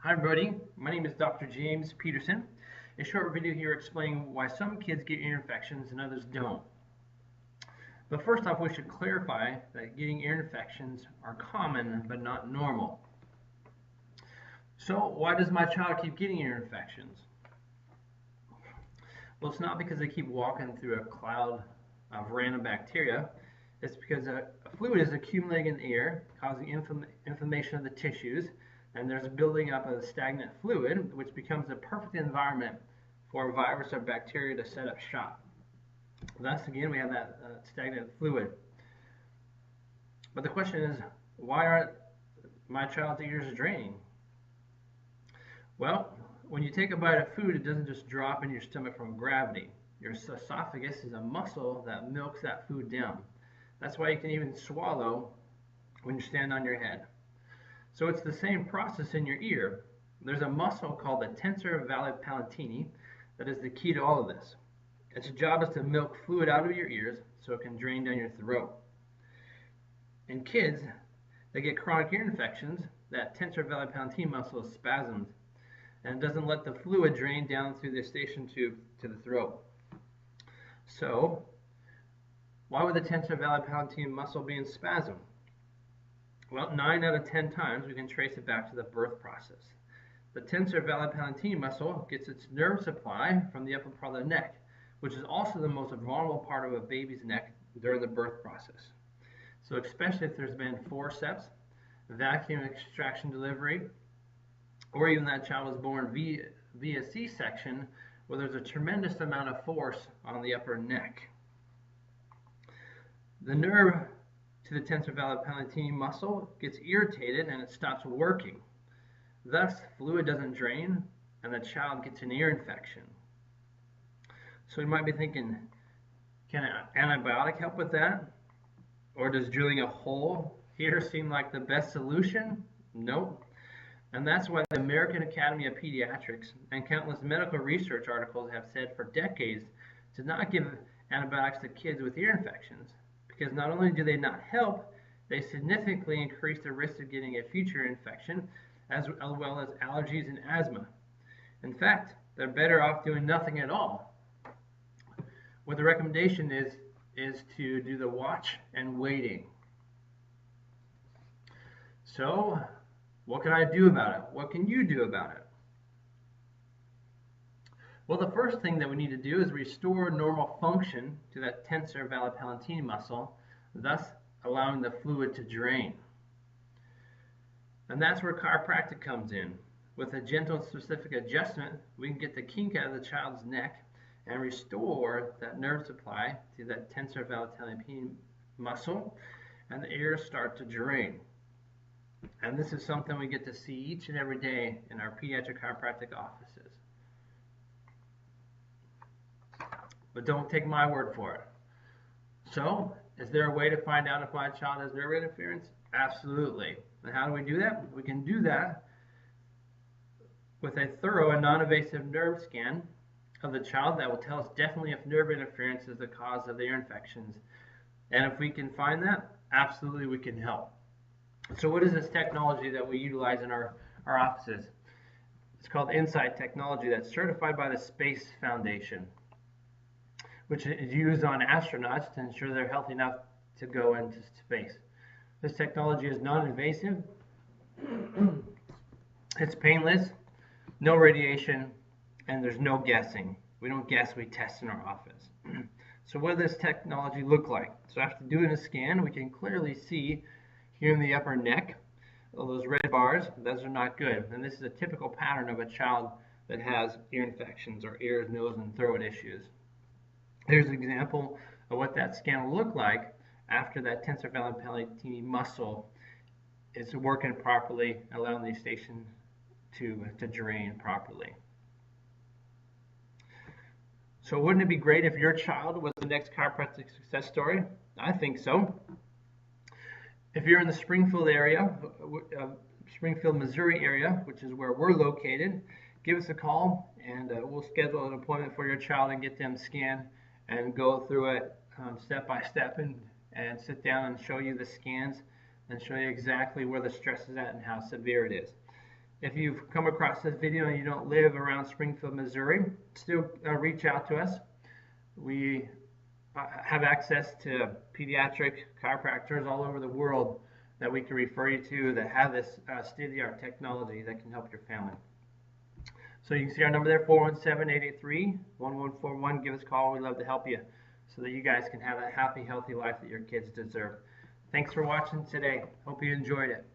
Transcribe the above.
Hi everybody, my name is Dr. James Peterson. A short video here explaining why some kids get ear infections and others don't. But first off, we should clarify that getting ear infections are common but not normal. So why does my child keep getting ear infections? Well, it's not because they keep walking through a cloud of random bacteria. It's because a fluid is accumulating in the ear, causing inflammation of the tissues, and there's a building up of stagnant fluid, which becomes a perfect environment for a virus or bacteria to set up shop. Thus, again, we have that stagnant fluid. But the question is, why aren't my child's ears draining? Well, when you take a bite of food, it doesn't just drop in your stomach from gravity. Your esophagus is a muscle that milks that food down. That's why you can even swallow when you stand on your head. So it's the same process in your ear. There's a muscle called the tensor valli palatini that is the key to all of this. Its job is to milk fluid out of your ears so it can drain down your throat. In kids, they get chronic ear infections. That tensor valli palatini muscle is spasmed and it doesn't let the fluid drain down through the eustachian tube to the throat. So, why would the tensor valli palatini muscle be in spasm? Well, 9 out of 10 times we can trace it back to the birth process. The tensor valli palatini muscle gets its nerve supply from the upper part of the neck, which is also the most vulnerable part of a baby's neck during the birth process. So especially if there's been forceps, vacuum extraction delivery, or even that child was born via C-section, where there's a tremendous amount of force on the upper neck. The nerve to the tensor valli palatini muscle gets irritated and it stops working. Thus, fluid doesn't drain and the child gets an ear infection. So you might be thinking, can an antibiotic help with that? Or does drilling a hole here seem like the best solution? Nope. And that's why the American Academy of Pediatrics and countless medical research articles have said for decades to not give antibiotics to kids with ear infections, because not only do they not help, they significantly increase the risk of getting a future infection, as well as allergies and asthma. In fact, they're better off doing nothing at all. What the recommendation is to do the watch and waiting. So, what can I do about it? What can you do about it? Well, the first thing that we need to do is restore normal function to that tensor valli palatini muscle, thus allowing the fluid to drain. And that's where chiropractic comes in. With a gentle and specific adjustment, we can get the kink out of the child's neck and restore that nerve supply to that tensor valli palatini muscle, and the ears start to drain. And this is something we get to see each and every day in our pediatric chiropractic offices. But don't take my word for it. So, is there a way to find out if my child has nerve interference? Absolutely. And how do we do that? We can do that with a thorough and non-invasive nerve scan of the child that will tell us definitely if nerve interference is the cause of the ear infections. And if we can find that, absolutely we can help. So what is this technology that we utilize in our offices? It's called Insight technology that's certified by the Space Foundation, which is used on astronauts to ensure they're healthy enough to go into space. This technology is non-invasive, it's painless, no radiation, and there's no guessing. We don't guess, we test in our office. So what does this technology look like? So after doing a scan, we can clearly see here in the upper neck, all those red bars, those are not good. And this is a typical pattern of a child that has ear infections or ears, nose, and throat issues. Here's an example of what that scan will look like after that tensor valli palatini muscle is working properly, allowing the eustachian to drain properly. So wouldn't it be great if your child was the next chiropractic success story? I think so. If you're in the Springfield area, Springfield, Missouri area, which is where we're located, give us a call and we'll schedule an appointment for your child and get them scanned and go through it step by step and sit down and show you the scans and show you exactly where the stress is at and how severe it is. If you've come across this video and you don't live around Springfield, Missouri, still reach out to us. We have access to pediatric chiropractors all over the world that we can refer you to that have this state-of-the-art technology that can help your family. So you can see our number there, 417-883-1141. Give us a call. We'd love to help you so that you guys can have a happy, healthy life that your kids deserve. Thanks for watching today. Hope you enjoyed it.